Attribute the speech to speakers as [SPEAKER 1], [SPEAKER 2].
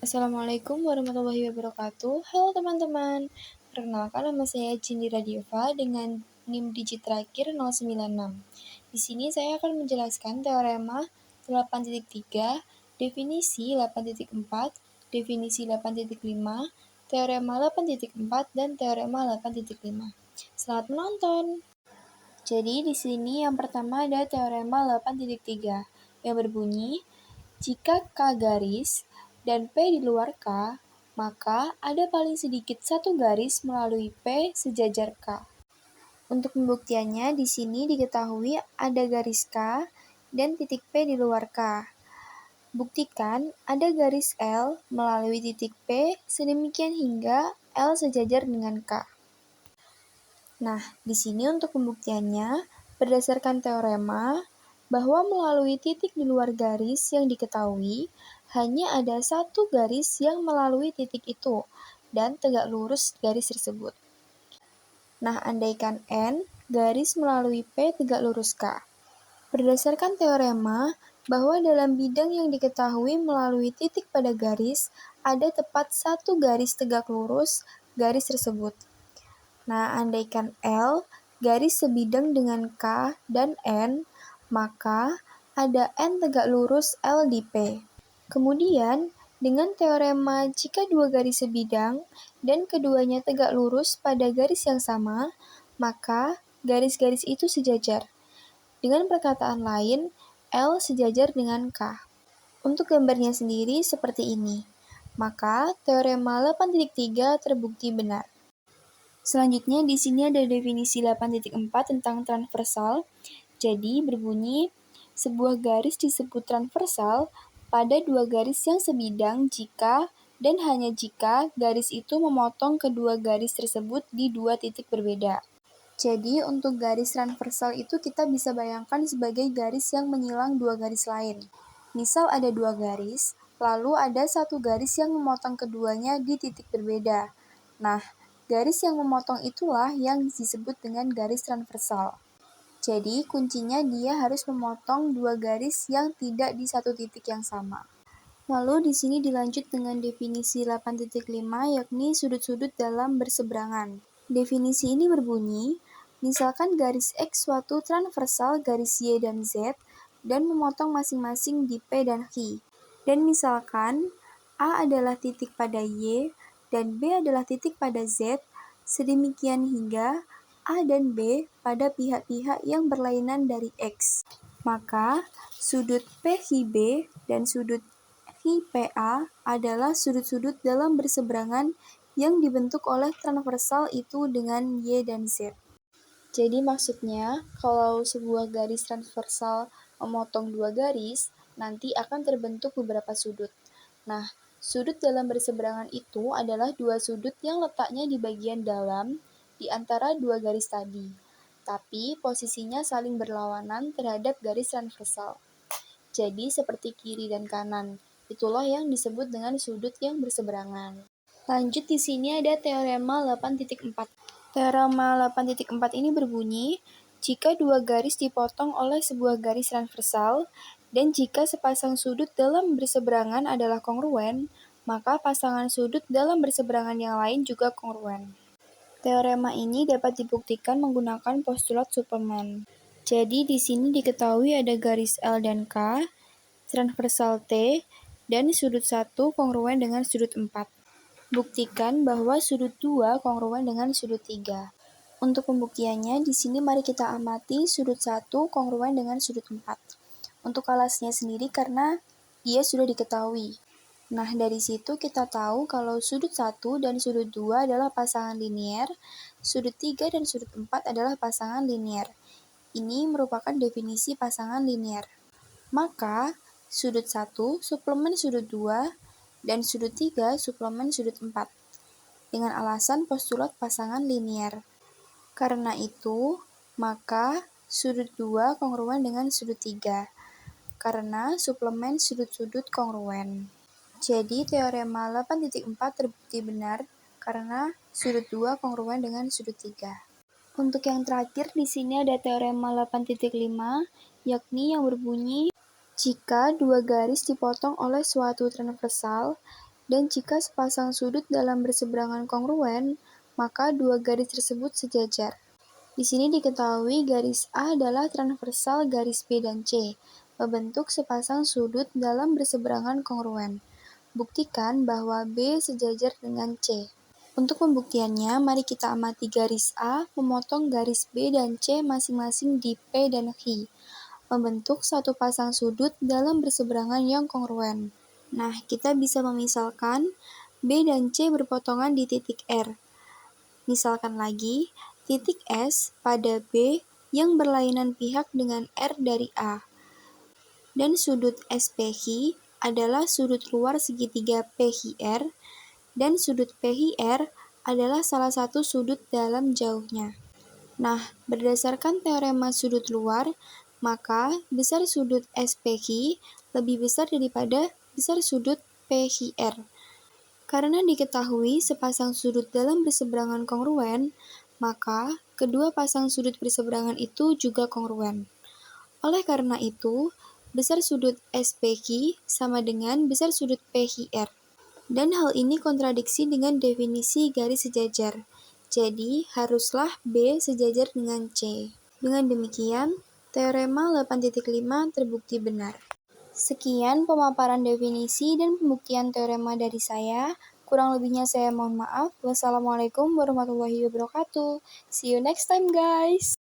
[SPEAKER 1] Assalamualaikum warahmatullahi wabarakatuh. Halo teman-teman, perkenalkan nama saya Cindira Diva dengan NIM digit terakhir 096. Di sini saya akan menjelaskan teorema 8.3, definisi 8.4, definisi 8.5, teorema 8.4, dan teorema 8.5. Selamat menonton! Jadi di sini yang pertama ada teorema 8.3 yang berbunyi, jika K garis dan P di luar K, maka ada paling sedikit satu garis melalui P sejajar K. Untuk pembuktiannya, di sini diketahui ada garis K dan titik P di luar K. Buktikan ada garis L melalui titik P sedemikian hingga L sejajar dengan K. Nah, di sini untuk pembuktiannya, berdasarkan teorema, bahwa melalui titik di luar garis yang diketahui, hanya ada satu garis yang melalui titik itu, dan tegak lurus garis tersebut. Nah, andaikan N, garis melalui P tegak lurus K. Berdasarkan teorema, bahwa dalam bidang yang diketahui melalui titik pada garis, ada tepat satu garis tegak lurus garis tersebut. Nah, andaikan L, garis sebidang dengan K dan N, maka ada N tegak lurus L di P. Kemudian, dengan teorema jika dua garis sebidang dan keduanya tegak lurus pada garis yang sama, maka garis-garis itu sejajar. Dengan perkataan lain, L sejajar dengan K. Untuk gambarnya sendiri seperti ini. Maka, teorema 8.3 terbukti benar. Selanjutnya di sini ada definisi 8.4 tentang transversal. Jadi berbunyi, sebuah garis disebut transversal pada dua garis yang sebidang jika dan hanya jika garis itu memotong kedua garis tersebut di dua titik berbeda. Jadi untuk garis transversal itu kita bisa bayangkan sebagai garis yang menyilang dua garis lain. Misal ada dua garis, lalu ada satu garis yang memotong keduanya di titik berbeda. Nah, garis yang memotong itulah yang disebut dengan garis transversal. Jadi, kuncinya dia harus memotong dua garis yang tidak di satu titik yang sama. Lalu di sini dilanjut dengan definisi 8.5 yakni sudut-sudut dalam berseberangan. Definisi ini berbunyi, misalkan garis X suatu transversal garis Y dan Z dan memotong masing-masing di P dan Q. Dan misalkan A adalah titik pada Y dan B adalah titik pada Z, sedemikian hingga A dan B pada pihak-pihak yang berlainan dari X. Maka, sudut PQB dan sudut QPA adalah sudut-sudut dalam berseberangan yang dibentuk oleh transversal itu dengan Y dan Z. Jadi maksudnya, kalau sebuah garis transversal memotong dua garis, nanti akan terbentuk beberapa sudut. Nah, sudut dalam berseberangan itu adalah dua sudut yang letaknya di bagian dalam di antara dua garis tadi, tapi posisinya saling berlawanan terhadap garis transversal. Jadi seperti kiri dan kanan, itulah yang disebut dengan sudut yang berseberangan. Lanjut di sini ada teorema 8.4. Teorema 8.4 ini berbunyi, jika dua garis dipotong oleh sebuah garis transversal, dan jika sepasang sudut dalam berseberangan adalah kongruen, maka pasangan sudut dalam berseberangan yang lain juga kongruen. Teorema ini dapat dibuktikan menggunakan postulat suplemen. Jadi di sini diketahui ada garis L dan K, transversal T, dan sudut 1 kongruen dengan sudut 4. Buktikan bahwa sudut 2 kongruen dengan sudut 3. Untuk pembuktiannya, di sini mari kita amati sudut 1 kongruen dengan sudut 4. Untuk alasnya sendiri karena dia sudah diketahui. Nah, dari situ kita tahu kalau sudut 1 dan sudut 2 adalah pasangan linier, sudut 3 dan sudut 4 adalah pasangan linier. Ini merupakan definisi pasangan linier. Maka, sudut 1 suplemen sudut 2 dan sudut 3 suplemen sudut 4 dengan alasan postulat pasangan linier. Karena itu, maka sudut 2 kongruen dengan sudut 3 karena suplemen sudut-sudut kongruen. Jadi teorema 8.4 terbukti benar karena sudut 2 kongruen dengan sudut 3. Untuk yang terakhir di sini ada teorema 8.5 yakni yang berbunyi, jika dua garis dipotong oleh suatu transversal Dan jika sepasang sudut dalam berseberangan kongruen, maka dua garis tersebut sejajar. Di sini diketahui garis A adalah transversal garis B dan C, membentuk sepasang sudut dalam berseberangan kongruen. Buktikan bahwa B sejajar dengan C. Untuk pembuktiannya, mari kita amati garis A memotong garis B dan C masing-masing di P dan Q, membentuk satu pasang sudut dalam berseberangan yang kongruen. Nah, kita bisa memisalkan B dan C berpotongan di titik R. Misalkan lagi, titik S pada B yang berlainan pihak dengan R dari A. Dan sudut SPQ adalah sudut luar segitiga PQR, dan sudut PQR adalah salah satu sudut dalam jauhnya. Nah, berdasarkan teorema sudut luar, maka besar sudut SPQ lebih besar daripada besar sudut PQR. Karena diketahui sepasang sudut dalam berseberangan kongruen, maka kedua pasang sudut berseberangan itu juga kongruen. Oleh karena itu, besar sudut SPQ sama dengan besar sudut PQR. Dan hal ini kontradiksi dengan definisi garis sejajar. Jadi, haruslah B sejajar dengan C. Dengan demikian, teorema 8.5 terbukti benar. Sekian pemaparan definisi dan pembuktian teorema dari saya. Kurang lebihnya saya mohon maaf. Wassalamualaikum warahmatullahi wabarakatuh. See you next time, guys.